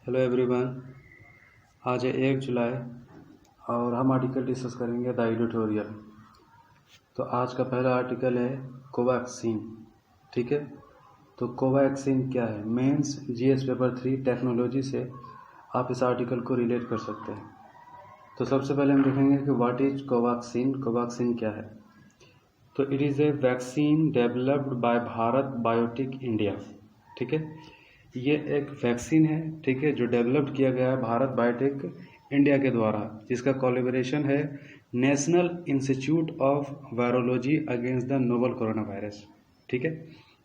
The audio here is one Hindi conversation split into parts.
Hello everyone. आज है 1 जुलाई और हम आर्टिकल डिस्कस करेंगे द एडिटोरियल। तो आज का पहला आर्टिकल है कोवैक्सीन। ठीक है, तो कोवैक्सीन क्या है? मेंस जीएस पेपर 3 टेक्नोलॉजी से आप इस आर्टिकल को रिलेट कर सकते हैं। तो सबसे पहले हम देखेंगे कि व्हाट इज कोवैक्सीन। कोवैक्सीन क्या है? तो it is a vaccine developed by Bharat biotech India. ठीक है, ये एक वैक्सीन है, ठीक है, जो डेवलप्ड किया गया है भारत बायोटेक इंडिया के द्वारा, जिसका कोलैबोरेशन है national institute of virology against the novel corona virus. ठीक है,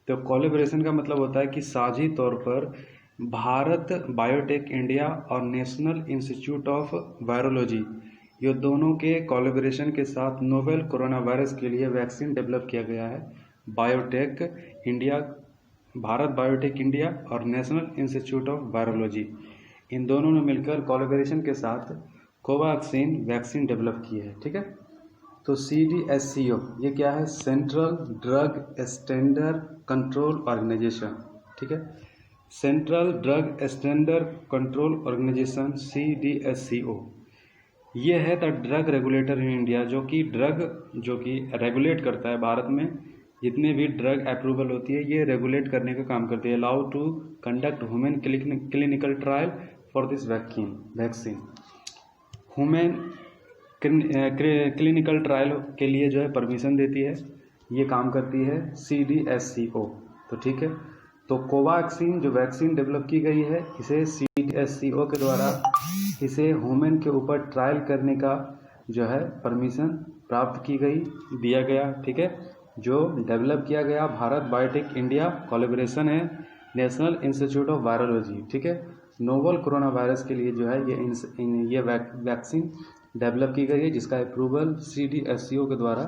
तो कोलैबोरेशन का मतलब होता है कि साझी तौर पर भारत बायोटेक इंडिया और नेशनल इंस्टीट्यूट ऑफ वायरोलॉजी, ये दोनों के कोलैबोरेशन के साथ नोवेल कोरोना वायरस के लिए वैक्सीन डेवलप किया गया है। Biotech India, Bharat biotech India और नेशनल इंस्टीट्यूट ऑफ वायरोलॉजी, इन दोनों ने मिलकर कोलैबोरेशन के साथ कोवैक्सीन वैक्सीन डेवलप की है। ठीक है, तो CDSCO ये क्या है? Central drug standard control organisation. ठीक है, central drug standard control organisation CDSCO, ये है the drug regulator in India, जो कि रेगुलेट करता है भारत में जितने भी ड्रग अप्रूवल होती है, ये रेगुलेट करने का काम करती है। Allow to conduct human clinical trial for this vaccine. Human clinical trial के लिए जो है परमिशन देती है, ये काम करती है CDSCO। तो ठीक है, तो कोवैक्सीन जो वैक्सीन डेवलप की गई है, इसे CDSCO के द्वारा इसे ह्यूमन के ऊपर ट्रायल करने का जो है परमिशन प्राप्त की गई, दिया गया। ठीक है, जो डेवलप किया गया भारत बायोटेक इंडिया, कोलैबोरेशन है नेशनल इंस्टीट्यूट ऑफ वायरोलॉजी। ठीक है, नोवल कोरोना वायरस के लिए जो है ये वैक्सीन डेवलप की गई है, जिसका अप्रूवल CDSCO के द्वारा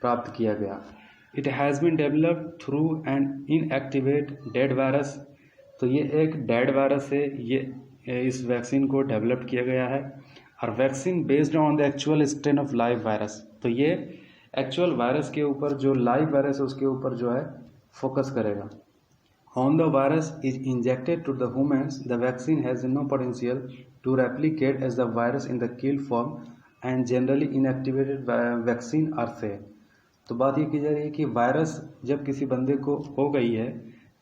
प्राप्त किया गया। It has been developed through an inactivate dead virus. तो ये एक डेड वायरस है, ये इस वैक्सीन को डेवलप किया गया है। और vaccine based on the actual strain of live virus, तो ये एक्चुअल वायरस के ऊपर, जो लाइव वायरस है उसके ऊपर जो है फोकस करेगा। On the virus is injected to the humans, the vaccine has no potential to replicate as the virus in the kill form and generally inactivated vaccine are safe. तो बात ये की जा रही है कि वायरस जब किसी बंदे को हो गई है,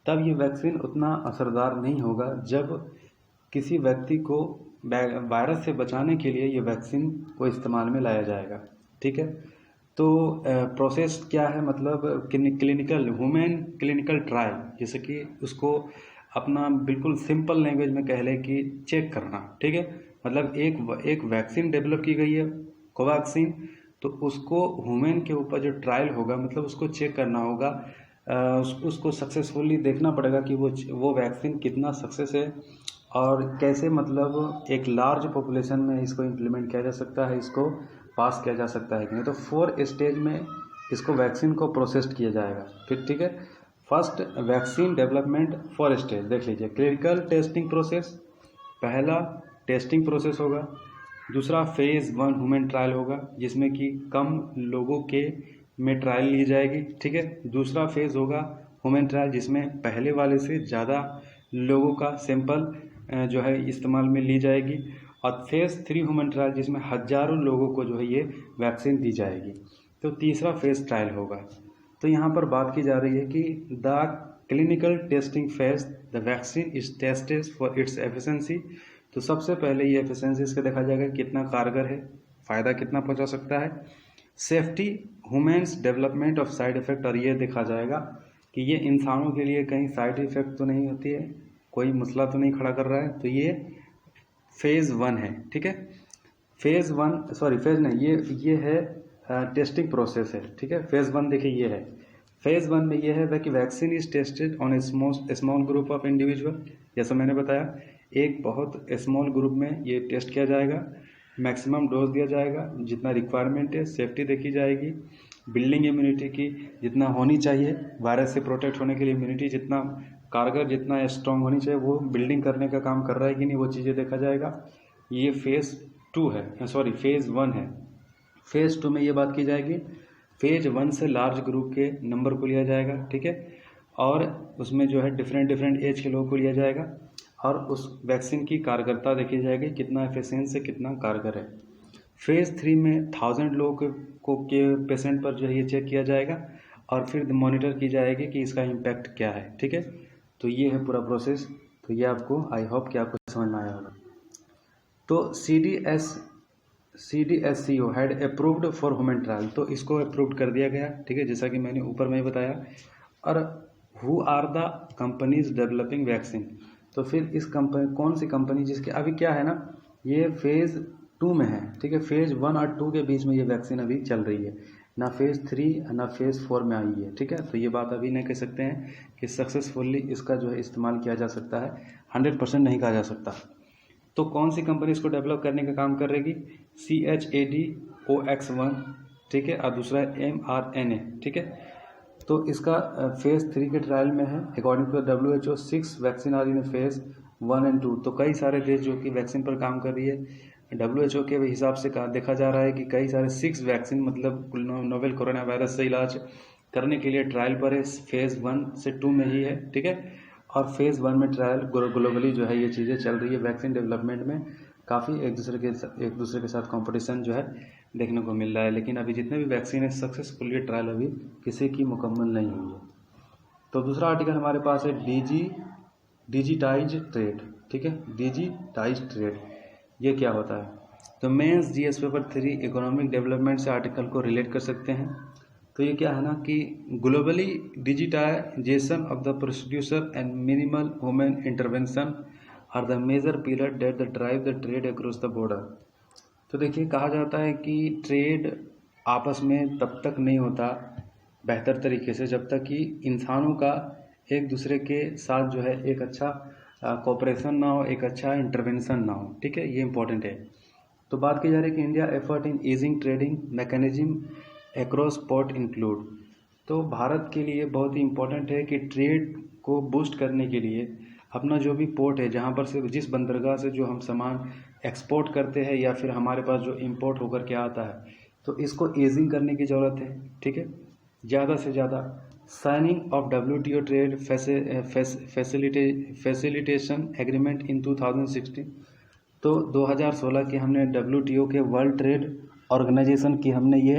तब ये वैक्सीन उतना असरदार नहीं होगा। जब किसी व्यक्ति को वायरस से बचाने के लिए ये वैक्सीन को इस्तेमाल में लाया जाएगा। ठीक है, तो प्रोसेस क्या है? मतलब क्लिनिकल ह्यूमन क्लिनिकल ट्रायल, जैसे कि उसको अपना बिल्कुल सिंपल लैंग्वेज में कह लें कि चेक करना। ठीक है, मतलब एक वैक्सीन डेवलप की गई है कोवैक्सीन, तो उसको ह्यूमन के ऊपर जो ट्रायल होगा, मतलब उसको चेक करना होगा, उसको सक्सेसफुली देखना पड़ेगा कि वो वैक्सीन कितना सक्सेस है और कैसे, मतलब एक लार्ज पॉपुलेशन में इसको इम्प्लीमेंट किया जा सकता है, इसको पास किया जा सकता है कि नहीं। तो 4 स्टेज में इसको वैक्सीन को प्रोसेस किया जाएगा। फिर ठीक है, फर्स्ट वैक्सीन डेवलपमेंट 4 स्टेज देख लीजिए। क्लिनिकल टेस्टिंग प्रोसेस, पहला टेस्टिंग प्रोसेस होगा। दूसरा फेज़ 1 ह्यूमन ट्रायल होगा, जिसमें कि कम लोगों के में ट्रायल ली जाएगी। ठीक है, दूसरा फेज़ होगा ह्यूमन ट्रायल, जिसमें पहले वाले से ज़्यादा लोगों का सैंपल जो है इस्तेमाल में ली जाएगी। और फेज़ 3 ह्यूमन ट्रायल, जिसमें हज़ारों लोगों को जो है ये वैक्सीन दी जाएगी। तो तीसरा फेज़ ट्रायल होगा। तो यहाँ पर बात की जा रही है कि the clinical testing phase the vaccine is tested for its efficiency. तो सबसे पहले ये एफिशिएंसी इसका देखा जाएगा कितना कारगर है, फ़ायदा कितना पहुँचा सकता है। Safety, humans development of side effect, और ये देखा जाएगा कि ये इंसानों के लिए कहीं साइड इफ़ेक्ट तो नहीं होती है, कोई मसला तो नहीं खड़ा कर रहा है। तो ये फेज़ 1 है। ठीक है, फेज़ नहीं, ये है टेस्टिंग प्रोसेस है। ठीक है, फेज़ 1 देखिए ये है। फेज़ 1 में ये है कि vaccine is tested on A small group of individual. जैसा मैंने बताया, एक बहुत स्मॉल ग्रुप में ये टेस्ट किया जाएगा, मैक्सिमम डोज दिया जाएगा जितना रिक्वायरमेंट है, सेफ्टी देखी जाएगी, बिल्डिंग इम्यूनिटी की जितना होनी चाहिए, वायरस से प्रोटेक्ट होने के लिए इम्यूनिटी जितना कारगर, जितना स्ट्रॉन्ग होनी चाहिए, वो बिल्डिंग करने का काम कर रहा है कि नहीं, वो चीज़ें देखा जाएगा। ये फेज़ 1 है। फेज़ 2 में ये बात की जाएगी, फेज़ 1 से लार्ज ग्रुप के नंबर को लिया जाएगा। ठीक है, और उसमें जो है डिफरेंट एज के लोगों को लिया जाएगा। और उस वैक्सीन की कारगरता देखी जाएगी, कितना एफिशिएंट से कितना कारगर है। फेज़ 3 में 1000 लोगों को के पेशेंट पर जो है ये चेक किया जाएगा और फिर मॉनिटर की जाएगी कि इसका इम्पैक्ट क्या है। ठीक है, तो ये है पूरा प्रोसेस। तो ये आपको, आई होप कि आपको समझ में आया होगा। तो CDSCO had approved for human trial, तो इसको अप्रूव्ड कर दिया गया। ठीक है, जैसा कि मैंने ऊपर में ही बताया। और who are the companies developing vaccine, तो फिर इस कंपनी, कौन सी कंपनी जिसके अभी क्या है ना, ये फेज़ 2 में है। ठीक है, फेज़ 1 और 2 के बीच में ये वैक्सीन अभी चल रही है, ना फेज़ 3 ना फेज़ 4 में आई है। ठीक है, तो ये बात अभी नहीं कह सकते हैं कि सक्सेसफुली इसका जो है इस्तेमाल किया जा सकता है, 100% नहीं कहा जा सकता। तो कौन सी कंपनी इसको डेवलप करने का काम कर रहेगी? CHAdOx1, ठीक है, और दूसरा है mRNA। ठीक है, तो इसका फेज़ 3 के ट्रायल में है। According to WHO 6 vaccine are in phase 1 और 2। तो कई सारे देश जो कि वैक्सीन पर काम कर रही है, WHO के हिसाब से देखा जा रहा है कि कई सारे 6 वैक्सीन मतलब नोवेल कोरोना वायरस से इलाज करने के लिए ट्रायल पर है, फेज़ 1 से 2 में ही है। ठीक है, और फेज़ 1 में ट्रायल ग्लोबली जो है ये चीज़ें चल रही है। वैक्सीन डेवलपमेंट में काफ़ी एक दूसरे के साथ कंपटीशन जो है देखने को मिल रहा है, लेकिन अभी जितने भी वैक्सीन है सक्सेसफुली ट्रायल अभी किसी की मुकम्मल नहीं हुई है। तो दूसरा आर्टिकल हमारे पास है डिजिटाइज ट्रेड। ठीक है, डिजिटाइज ट्रेड ये क्या होता है? तो mains GS paper 3 economic development से आर्टिकल को रिलेट कर सकते हैं। तो ये क्या है ना कि globally digitisation of the producer and minimal human intervention are the major pillar that the drive the trade across the border. तो देखिए, कहा जाता है कि ट्रेड आपस में तब तक नहीं होता बेहतर तरीके से जब तक कि इंसानों का एक दूसरे के साथ जो है एक अच्छा कोऑपरेशन ना हो, एक अच्छा इंटरवेंशन ना हो। ठीक है, ये इंपॉर्टेंट है। तो बात की जा रही है कि India effort in easing trading mechanism across port include. तो भारत के लिए बहुत ही इम्पोर्टेंट है कि ट्रेड को बूस्ट करने के लिए अपना जो भी पोर्ट है, जहाँ पर से जिस बंदरगाह से जो हम सामान एक्सपोर्ट करते हैं या फिर हमारे पास जो इंपोर्ट होकर के आता है, तो इसको ईजिंग करने की ज़रूरत है। ठीक है, ज़्यादा से ज़्यादा signing off WTO trade facilitation agreement in 2016। तो 2016 की हमने WTO के वर्ल्ड ट्रेड ऑर्गेनाइजेशन की हमने ये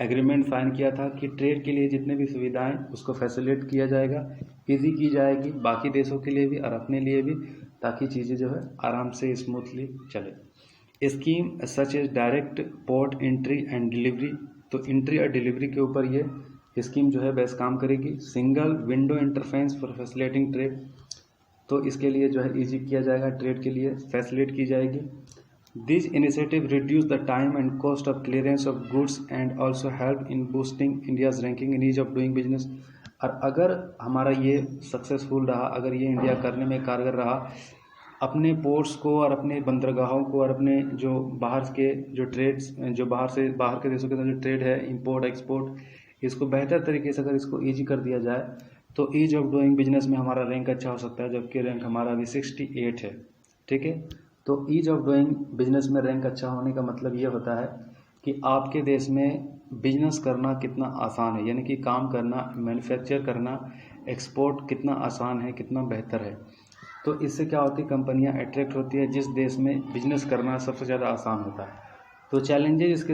एग्रीमेंट साइन किया था कि ट्रेड के लिए जितने भी सुविधाएं उसको फैसिलिटेट किया जाएगा, इजी की जाएगी बाकी देशों के लिए भी और अपने लिए भी, ताकि चीज़ें जो है आराम से स्मूथली चले। Scheme such as direct port entry and delivery, तो एंट्री और डिलीवरी के ऊपर ये स्कीम जो है बेस्ट काम करेगी। Single window interface for facilitating trade, तो इसके लिए जो है ईजी किया जाएगा, ट्रेड के लिए फैसिलिटेट की जाएगी। This initiative reduce the time and cost of clearance of goods and also help in boosting India's ranking in ease of doing business. और अगर हमारा ये सक्सेसफुल रहा, अगर ये इंडिया करने में कारगर रहा, अपने पोर्ट्स को और अपने बंदरगाहों को और अपने जो बाहर के जो ट्रेड्स, जो बाहर के देशों के साथ जो ट्रेड है, इंपोर्ट एक्सपोर्ट, इसको बेहतर तरीके से अगर इसको ईजी कर दिया जाए तो ईज ऑफ डूइंग बिजनेस में हमारा रैंक अच्छा हो सकता है, जबकि रैंक हमारा अभी 68 है। ठीक है, तो ईज ऑफ डूइंग बिजनेस में रैंक अच्छा होने का मतलब ये होता है कि आपके देश में बिजनेस करना कितना आसान है, यानी कि काम करना, मैन्युफैक्चर करना, एक्सपोर्ट कितना आसान है, कितना बेहतर है। तो इससे क्या होती है, कंपनियां अट्रैक्ट होती है जिस देश में बिजनेस करना सबसे ज़्यादा आसान होता है। तो चैलेंजेस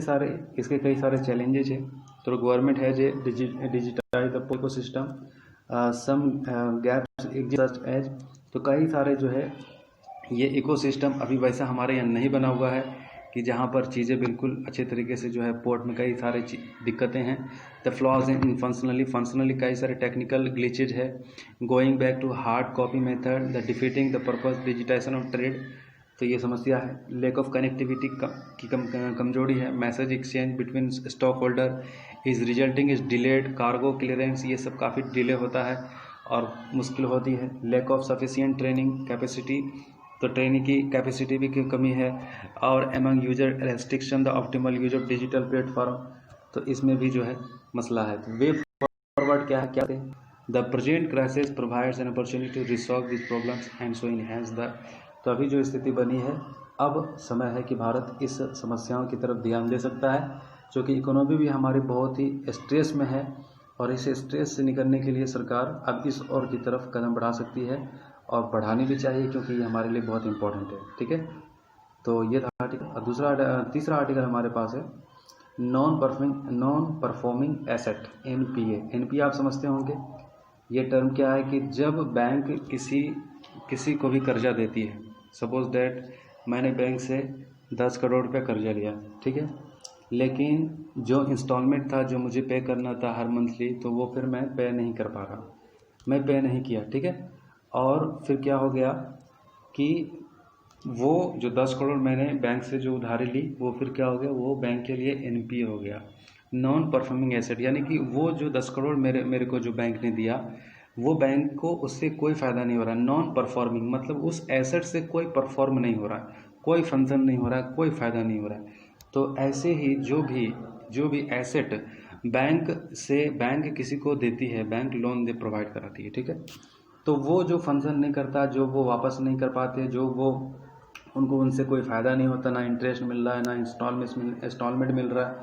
इसके कई सारे चैलेंजेस हैं। तो गवर्नमेंट है जो digitise the ecosystem, some gaps exist as, तो कई सारे जो है ये इकोसिस्टम अभी वैसा हमारे यहाँ नहीं बना हुआ है कि जहाँ पर चीज़ें बिल्कुल अच्छे तरीके से जो है, पोर्ट में कई सारे दिक्कतें हैं। द फ्लॉज इन फंक्शनली कई सारे टेक्निकल ग्लिचेज है। Going back to hard copy method, the defeating the purpose digitisation of trade, तो ये समस्या है। लेक ऑफ कनेक्टिविटी की कमजोरी है। Message exchange between stock holder is resulting is delayed cargo clearance, ये सब काफ़ी डिले होता है और मुश्किल होती है। Lack of sufficient training capacity, तो ट्रेनिंग की कैपेसिटी भी की कमी है। और among user restriction the optimal use of digital platform, तो इसमें भी जो है मसला है। वे फॉरवर्ड क्या है, the present crisis provides an opportunity to resolve this problems and so enhance the, तो अभी जो स्थिति बनी है, अब समय है कि भारत इस समस्याओं की तरफ ध्यान दे सकता है, क्योंकि इकोनॉमी भी हमारी बहुत ही स्ट्रेस में है और इस स्ट्रेस से निकलने के लिए सरकार अब इस ओर की तरफ कदम बढ़ा सकती है और बढ़ानी भी चाहिए, क्योंकि ये हमारे लिए बहुत इंपॉर्टेंट है। ठीक है, तो ये था आर्टिकल। तीसरा आर्टिकल हमारे पास है नॉन परफॉर्मिंग एसेट, एनपीए आप समझते होंगे। ये टर्म क्या है कि जब बैंक किसी को भी कर्जा देती है, सपोज दैट मैंने बैंक से 10 करोड़ रुपये कर्जा लिया, ठीक है, लेकिन जो इंस्टॉलमेंट था जो मुझे पे करना था हर मंथली, तो वो फिर मैं पे नहीं कर पा रहा, मैं पे नहीं किया। ठीक है, और फिर क्या हो गया कि वो जो 10 करोड़ मैंने बैंक से जो उधारी ली, वो फिर क्या हो गया, वो बैंक के लिए एनपीए हो गया, नॉन परफॉर्मिंग एसेट। यानी कि वो जो 10 करोड़ मेरे को जो बैंक ने दिया, वो बैंक को उससे कोई फ़ायदा नहीं हो रहा। नॉन परफॉर्मिंग मतलब उस एसेट से कोई परफॉर्म नहीं हो रहा, कोई फंक्शन नहीं हो रहा, कोई फ़ायदा नहीं हो रहा। तो ऐसे ही जो भी एसेट बैंक किसी को देती है, बैंक लोन प्रोवाइड कराती है, ठीक है, तो वो जो फंक्शन नहीं करता, जो वो वापस नहीं कर पाते, जो वो उनसे कोई फ़ायदा नहीं होता, ना इंटरेस्ट मिल रहा है, ना इंस्टॉलमेंट मिल रहा है,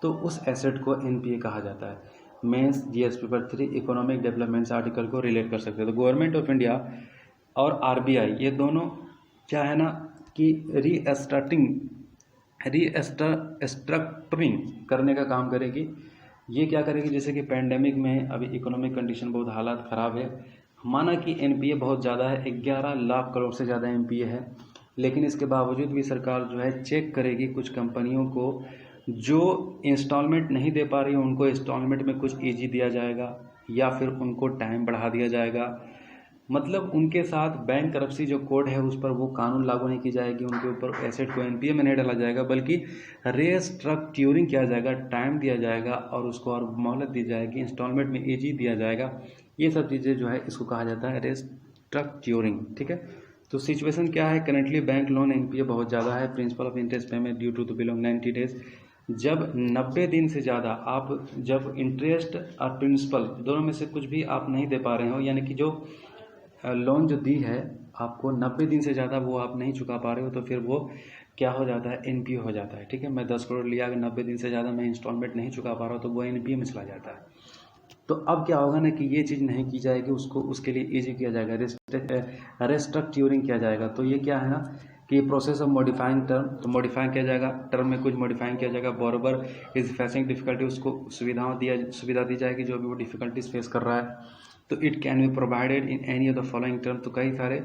तो उस एसेट को एनपीए कहा जाता है। Mains GS paper 3 economic developments article को रिलेट कर सकते हैं। तो गवर्नमेंट ऑफ इंडिया और आरबीआई ये दोनों क्या है ना कि रीस्ट्रक्चरिंग करने का काम करेगी। ये क्या करेगी, जैसे कि पैंडेमिक में अभी इकोनॉमिक कंडीशन बहुत हालात ख़राब है, माना कि एनपीए बहुत ज़्यादा है, 11 लाख करोड़ से ज़्यादा एनपीए है, लेकिन इसके बावजूद भी सरकार जो है चेक करेगी कुछ कंपनियों को जो इंस्टॉलमेंट नहीं दे पा रही है, उनको इंस्टॉलमेंट में कुछ ईजी दिया जाएगा या फिर उनको टाइम बढ़ा दिया जाएगा। मतलब उनके साथ बैंक करप्सी जो कोड है उस पर वो कानून लागू नहीं की जाएगी, उनके ऊपर एसेट को एनपीए में नहीं डाला जाएगा, बल्कि रीस्ट्रक्चरिंग किया जाएगा, टाइम दिया जाएगा और उसको और मोहलत दी जाएगी, इंस्टॉलमेंट में ईजी दिया जाएगा। ये सब चीज़ें जो है इसको कहा जाता है रीस्ट्रक्चरिंग। ठीक है, तो सिचुएशन क्या है, करेंटली बैंक लोन एनपीए बहुत ज़्यादा है। Principal of interest payment due to the below 90 days. जब 90 दिन से ज़्यादा आप जब इंटरेस्ट और प्रिंसिपल दोनों में से कुछ भी आप नहीं दे पा रहे हो, यानी कि जो लोन जो दी है आपको 90 दिन से ज़्यादा वो आप नहीं चुका पा रहे हो, तो फिर वो क्या हो जाता है, एनपीए हो जाता है। ठीक है, मैं 10 करोड़ लिया, अगर 90 दिन से ज़्यादा मैं इंस्टॉलमेंट नहीं चुका पा रहा हूँ तो वो एनपीए में चला जाता है। तो अब क्या होगा ना कि ये चीज़ नहीं की जाएगी, उसके लिए ईजी किया जाएगा, रेस्ट्रक्चरिंग किया जाएगा। तो ये क्या है ना कि प्रोसेस ऑफ मॉडिफाइंग टर्म, तो मॉडिफाइंग किया जाएगा, टर्म में कुछ मॉडिफाइंग किया जाएगा। बोरोवर इज फेसिंग डिफिकल्टी, उसको सुविधा दी जाएगी जो भी वो डिफिकल्टीज फेस कर रहा है। तो it can be provided in any of the following term, तो कई सारे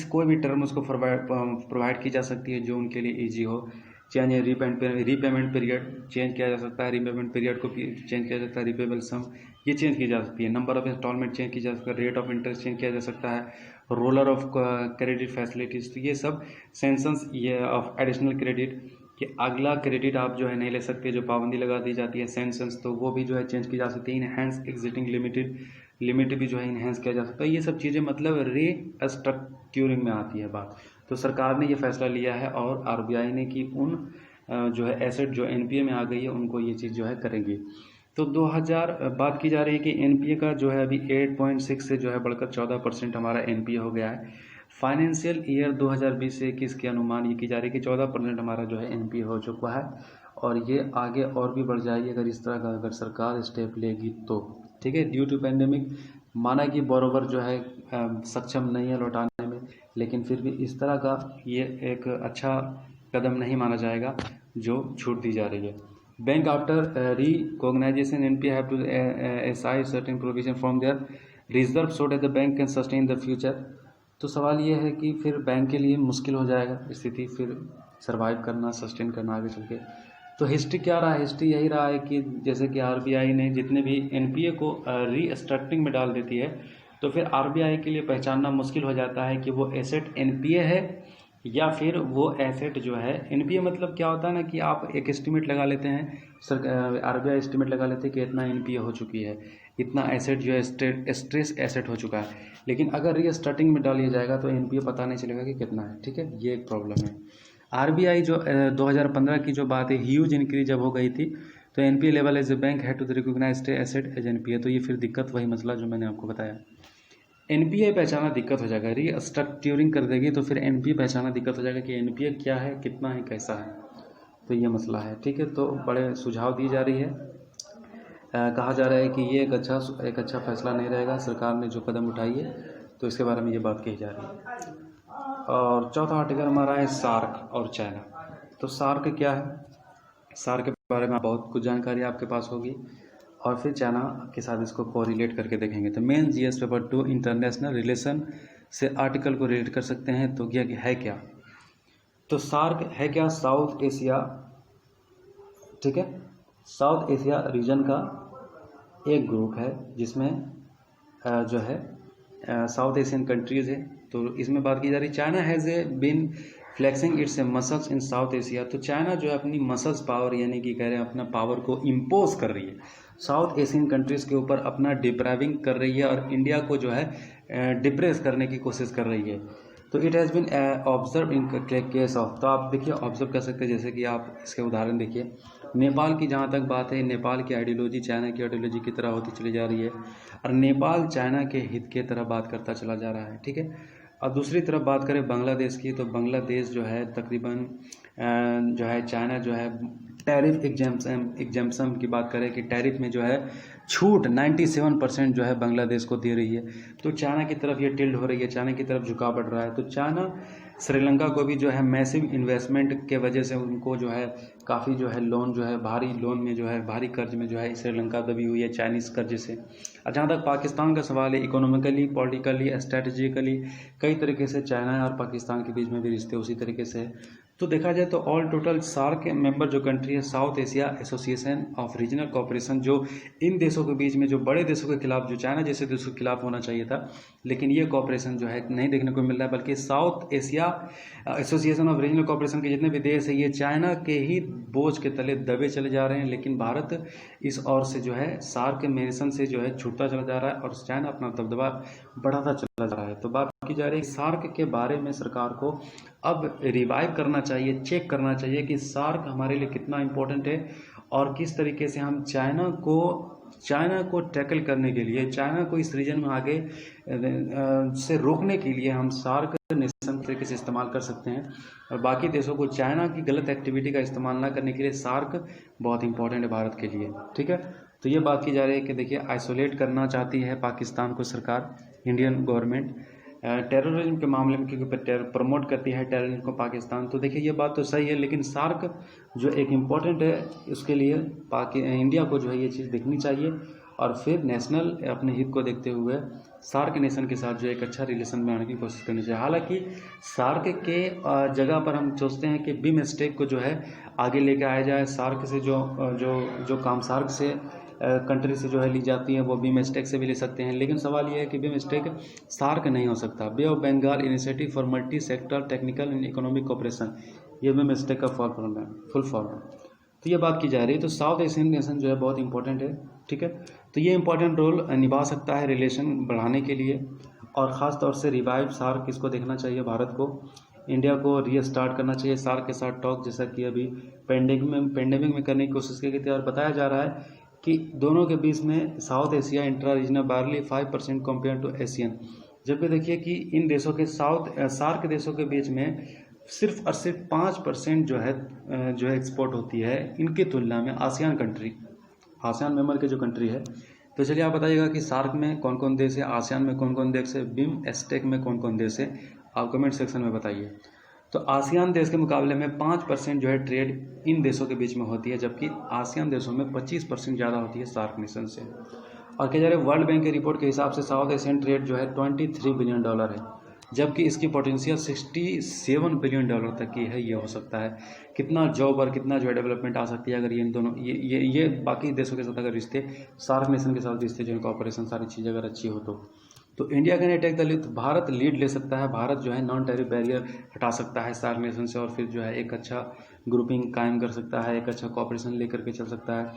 कोई भी टर्म उसको प्रोवाइड की जा सकती है जो उनके लिए ईजी हो। चेंज रीपेमेंट पीरियड चेंज किया जा सकता है, रीपेमेंट पीरियड को चेंज किया जा सकता है, रिपेबल सम ये चेंज की जा सकती है, नंबर ऑफ इंस्टॉलमेंट चेंज की जा सकता है, रेट ऑफ इंटरेस्ट चेंज किया जा सकता है, रोलर ऑफ क्रेडिट फैसिलिटीज़। तो ये सब सेंसन्स ये ऑफ एडिशनल क्रेडिट कि अगला क्रेडिट आप जो है नहीं ले सकते, जो पाबंदी लगा दी जाती है सेंसन्स, तो वो भी जो है चेंज की जा सकती है। इनहेंस एग्जिस्टिंग लिमिट भी जो है इनहेंस किया जा सकता है। ये सब चीज़ें मतलब रीस्ट्रक्चरिंग में आती है बात। तो सरकार ने ये फैसला लिया है और आरबीआई ने कि उन जो है एसेट जो एनपीए में आ गई है उनको ये चीज़ जो है करेंगी। तो 2000 बात की जा रही है कि एनपीए का जो है अभी 8.6 से जो है बढ़कर 14% हमारा एनपीए हो गया है। फाइनेंशियल ईयर 2020-21 के अनुमान ये की जा रही है कि 14% हमारा जो है एनपीए हो चुका है और ये आगे और भी बढ़ जाएगी अगर इस तरह का अगर सरकार स्टेप लेगी तो। ठीक है, ड्यू टू पैंडेमिक माना कि बोरोवर जो है सक्षम नहीं है लौटाने में, लेकिन फिर भी इस तरह का ये एक अच्छा कदम नहीं माना जाएगा जो छूट दी जा रही है। Bank after recognisation NPA have to assign certain provision from their reserve so that the bank can sustain the future। तो सवाल ये है कि फिर बैंक के लिए मुश्किल हो जाएगा स्थिति फिर सर्वाइव करना, सस्टेन करना आगे चल के। तो हिस्ट्री क्या रहा है, हिस्ट्री यही रहा है कि जैसे कि आरबीआई ने जितने भी एनपीए को रीस्ट्रक्चरिंग में डाल देती है, तो फिर आरबीआई के लिए पहचानना मुश्किल हो जाता है कि वो एसेट एनपीए है या फिर वो एसेट जो है एनपीए। मतलब क्या होता है ना कि आप एक एस्टिमेट लगा लेते हैं, आरबीआई एस्टिमेट लगा लेते हैं कि इतना एनपीए हो चुकी है, इतना एसेट जो है स्ट्रेस एसेट हो चुका है, लेकिन अगर रीस्टार्टिंग में डाल दिया जाएगा तो एनपीए पता नहीं चलेगा कि कितना है। ठीक है, ये एक प्रॉब्लम है। आरबीआई जो 2015 की जो बात है, ह्यूज इंक्रीज जब हो गई थी, तो NPA level as a bank had to recognise asset as NPA. तो ये फिर दिक्कत वही मसला जो मैंने आपको बताया, एनपीए पहचाना दिक्कत हो जाएगा, रीस्ट्रक्चरिंग कर देगी तो फिर एनपीए पहचाना दिक्कत हो जाएगा कि एनपीए क्या है, कितना है, कैसा है। तो ये मसला है। ठीक है, तो बड़े सुझाव दी जा रही है, कहा जा रहा है कि ये एक अच्छा फैसला नहीं रहेगा, सरकार ने जो कदम उठाई है तो इसके बारे में ये बात कही जा रही है। और चौथा आर्टिकल हमारा है सार्क और चाइना। तो सार्क क्या है, सार्क के बारे में बहुत कुछ जानकारी आपके पास होगी, और फिर चाइना के साथ इसको कोरिलेट करके देखेंगे। तो main GS paper 2 international relation से आर्टिकल को रिलेट कर सकते हैं। तो ये है क्या, तो सार्क है क्या, साउथ एशिया, ठीक है, साउथ एशिया रीजन का एक ग्रुप है जिसमें जो है साउथ एशियन कंट्रीज़ है। तो इसमें बात की जा रही, China has a been flexing its muscles in South Asia. तो चाइना जो है अपनी मसल्स पावर, यानी कि कह रहे हैं अपना पावर को इम्पोज कर रही है साउथ एशियन कंट्रीज़ के ऊपर, अपना डिप्राइविंग कर रही है और इंडिया को जो है डिप्रेस करने की कोशिश कर रही है। तो it has been observe in case of, तो आप देखिए ऑब्जर्व कर सकते हैं, जैसे कि आप इसके उदाहरण देखिए, नेपाल की जहाँ तक बात है, नेपाल की आइडियोलॉजी चाइना की आइडियोलॉजी की तरह होती चली जा रही है और नेपाल चाइना के हित के तरह बात करता चला जा रहा है, ठीक है। और दूसरी तरफ बात करें बांग्लादेश की, तो बांग्लादेश जो है तकरीबन जो है चाइना जो है टैरिफ एग्जाम्पशन की बात करें कि टैरिफ में जो है छूट 97% जो है बांग्लादेश को दे रही है। तो चाइना की तरफ ये टिल्ड हो रही है, चाइना की तरफ झुकाव बढ़ रहा है। तो चाइना श्रीलंका को भी जो है मैसिव इन्वेस्टमेंट के वजह से उनको जो है काफ़ी जो है लोन जो है भारी लोन में जो है भारी कर्ज में जो है श्रीलंका दबी हुई है चाइनीज़ कर्ज से। और जहाँ तक पाकिस्तान का सवाल है, इकोनॉमिकली, पॉलिटिकली, स्ट्रेटजिकली कई तरीके से चाइना और पाकिस्तान के बीच में भी रिश्ते उसी तरीके से है। तो देखा जाए तो ऑल टोटल सार्क के मेंबर जो कंट्री है, south Asia association of regional cooperation, जो इन देशों के बीच में जो बड़े देशों के खिलाफ, जो चाइना जैसे देशों के खिलाफ होना चाहिए था, लेकिन ये कोऑपरेशन जो है नहीं देखने को मिल रहा है, बल्कि south Asia association of regional cooperation के जितने भी देश है ये चाइना के ही बोझ के तले दबे चले जा रहे हैं। लेकिन भारत इस ओर से जो है सार्क नेशन से जो है छूटता चला जा रहा है और चाइना अपना दबदबा बढ़ाता चला जा रहा है। तो बात की जा रही है सार्क के बारे में, सरकार को अब रिवाइव करना चाहिए, चेक करना चाहिए कि सार्क हमारे लिए कितना इम्पोर्टेंट है और किस तरीके से हम चाइना को टैकल करने के लिए, चाइना को इस रीजन में आगे से रोकने के लिए हम सार्क नेशन तरीके से इस्तेमाल कर सकते हैं और बाकी देशों को चाइना की गलत एक्टिविटी का इस्तेमाल ना करने के लिए सार्क बहुत इंपॉर्टेंट है भारत के लिए, ठीक है। तो ये बात की जा रही है कि देखिए आइसोलेट करना चाहती है पाकिस्तान को सरकार, इंडियन गवर्नमेंट टेररिज्म के मामले में, क्योंकि प्रमोट करती है टेररिज्म को पाकिस्तान। तो देखिए ये बात तो सही है, लेकिन सार्क जो एक इम्पॉर्टेंट है उसके लिए इंडिया को जो है ये चीज़ देखनी चाहिए और फिर नेशनल अपने हित को देखते हुए सार्क नेशन के साथ जो एक अच्छा रिलेशन बनाने की कोशिश करनी चाहिए। हालांकि सार्क के जगह पर हम सोचते हैं कि बिमस्टेक को जो है आगे लेके आया जाए, सार्क से जो काम सार्क से कंट्री से जो है ली जाती है वो बिमस्टेक से भी ले सकते हैं, लेकिन सवाल ये है कि बिमस्टेक सार्क नहीं हो सकता। Bay of Bengal initiative for multi sector technical and economic cooperation, ये बिमस्टेक का फुल फॉर्म है। तो ये बात की जा रही है। तो साउथ एशियन नेशन जो है बहुत इंपॉर्टेंट है, ठीक है। तो ये इंपॉर्टेंट रोल निभा सकता है रिलेशन बढ़ाने के लिए और ख़ास तौर से रिवाइव सार्क, इसको देखना चाहिए भारत को, इंडिया को रीस्टार्ट करना चाहिए सार्क के साथ टॉक, जैसा कि अभी पेंडेमिक में करने की कोशिश की गई थी। और बताया जा रहा है कि दोनों के बीच में South Asia intra regional barely 5% compare to Asian, जबकि देखिए कि इन देशों के सार्क देशों के बीच में सिर्फ और सिर्फ 5% जो है एक्सपोर्ट होती है इनकी तुलना में आसियान मेंबर के जो कंट्री है। तो चलिए आप बताइएगा कि सार्क में कौन कौन देश है, आसियान में कौन कौन देश है, बिमस्टेक में कौन कौन देश है, आप कमेंट सेक्शन में बताइए। तो आसियान देश के मुकाबले में 5% जो है ट्रेड इन देशों के बीच में होती है, जबकि आसियान देशों में 25% ज़्यादा होती है सार्क नेशन से। और कह जा रहे वर्ल्ड बैंक की रिपोर्ट के हिसाब से साउथ एशियन ट्रेड जो है $23 बिलियन है, जबकि इसकी पोटेंशियल $67 बिलियन तक की है। ये हो सकता है कितना जॉब और कितना जो है डेवलपमेंट आ सकती है अगर ये इन दोनों ये बाकी देशों के साथ अगर रिश्ते, सार्क नेशन के साथ रिश्ते जो है कॉपरेशन सारी चीज़ें अगर अच्छी हो तो India can take the lead, Bharat lead ले सकता है, भारत जो है नॉन टैरिफ बैरियर हटा सकता है सार्क नेशन से और फिर जो है एक अच्छा ग्रुपिंग कायम कर सकता है, एक अच्छा कॉपरेशन लेकर के चल सकता है।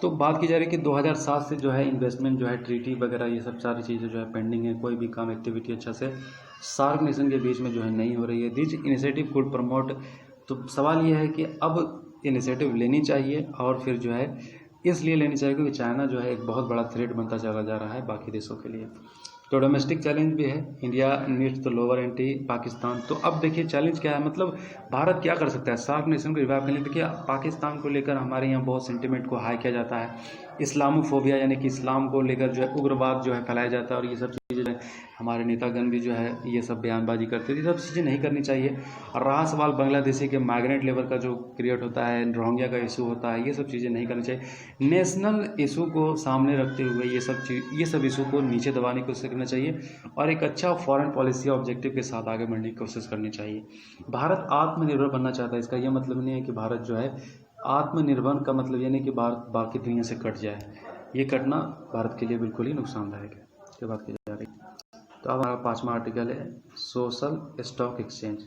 तो बात की जा रही है कि 2007 से जो है इन्वेस्टमेंट जो है ट्रीटी वगैरह ये सब सारी चीज़ें जो है पेंडिंग है, कोई भी काम एक्टिविटी अच्छा से सार्क नेशन के बीच में जो है नहीं हो रही है। दिस इनिशिएटिव कुड प्रमोट, तो सवाल ये है कि अब इनिशिएटिव लेनी चाहिए और फिर जो है इसलिए लेनी चाहिए क्योंकि चाइना जो है एक बहुत बड़ा थ्रेट बनता चला जा रहा है बाकी देशों के लिए। तो डोमेस्टिक चैलेंज भी है, India needs the lower anti Pakistan. तो अब देखिए चैलेंज क्या है, मतलब भारत क्या कर सकता है सार्क नेशन को रिवाइव करने के लिए। देखिए पाकिस्तान को लेकर हमारे यहाँ बहुत सेंटिमेंट को हाई किया जाता है, इस्लामोफोबिया यानी कि इस्लाम को लेकर जो है उग्रवाद जो है फैलाया जाता है और ये सब जो है हमारे नेतागण भी जो है ये सब बयानबाजी करते थे, ये सब चीज़ें नहीं करनी चाहिए। और रहा सवाल बांग्लादेशी के माइग्रेंट लेबर का जो क्रिएट होता है, रोहिंग्या का इशू होता है, ये सब चीज़ें नहीं करनी चाहिए। नेशनल इशू को सामने रखते हुए ये सब इशू को नीचे दबाने की कोशिश करना चाहिए और एक अच्छा फॉरेन पॉलिसी ऑब्जेक्टिव के साथ आगे बढ़ने की कोशिश करनी चाहिए। भारत आत्मनिर्भर बनना चाहता है, इसका यह मतलब नहीं है कि भारत जो है आत्मनिर्भर का मतलब ये नहीं कि भारत बाकी दुनिया से कट जाए, ये कटना भारत के लिए बिल्कुल ही नुकसानदायक है। इसके बात की जा रही है। तो अब हमारा 5वां आर्टिकल है सोशल स्टॉक एक्सचेंज।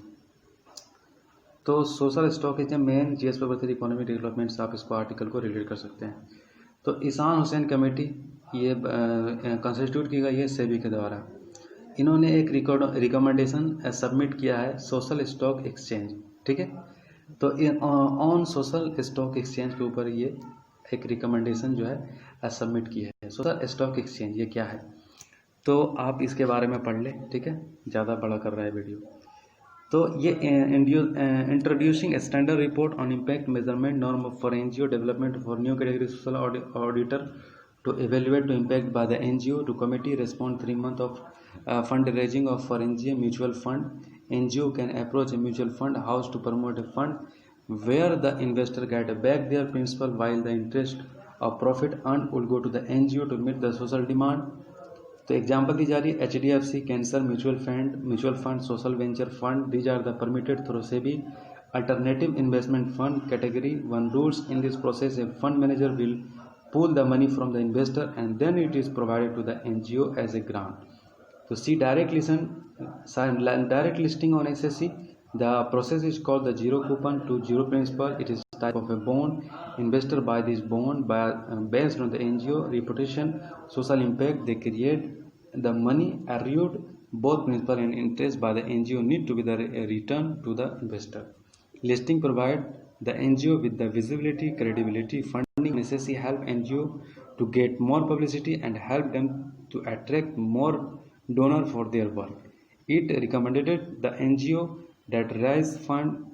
तो social stock exchange main GS paper 3 economic development से आप इसको आर्टिकल को रिलेट कर सकते हैं। तो ईसान हुसैन कमेटी ये कंस्टिट्यूट की गई है सेबी के द्वारा। इन्होंने एक रिकमेंडेशन सबमिट किया है सोशल स्टॉक एक्सचेंज, ठीक है। तो ऑन सोशल स्टॉक एक्सचेंज के ऊपर ये एक रिकमेंडेशन जो है सबमिट की है। सोशल स्टॉक एक्सचेंज ये क्या है, तो आप इसके बारे में पढ़ लें, ठीक है, ज़्यादा बड़ा कर रहा है वीडियो। तो ये introducing standard report on impact measurement norm for NGO development for new category social auditor to evaluate to impact by the NGO to committee respond 3 months of fundraising of for NGO mutual fund. NGO can approach a mutual fund house to promote a fund where the investor get back their principal while the interest of profit earned will go to the NGO to meet the social demand. तो एग्जाम्पल दी जा रही है HDFC cancer mutual fund social venture fund, these are the permitted through SEBI alternative investment fund category 1 rules in this process a fund manager will pull the money from the investor and then it is provided to the NGO as a grant. So see direct listing on SSC. The process is called the zero coupon to zero principal. It is type of a bond. Investor buy this bond based on the NGO reputation, social impact they create. The money accrued, both principal and interest by the NGO need to be the return to the investor. Listing provide the NGO with the visibility, credibility, funding necessary, help NGO to get more publicity and help them to attract more donor for their work. It recommended the NGO that raise fund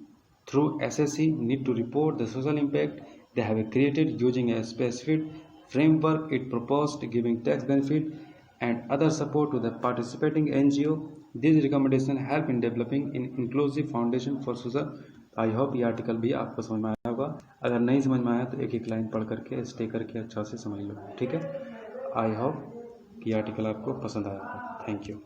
through SSC need to report the social impact they have created using a specific framework. It proposed giving tax benefit and other support to the participating NGO. These recommendations help in developing an inclusive foundation for social. I hope ये आर्टिकल भी आपको समझ में आया होगा। अगर नहीं समझ में आया तो एक एक लाइन पढ़ करके स्टे करके अच्छा से समझ लो, ठीक है। आई होप कि आर्टिकल आपको पसंद आया होगा। Thank you.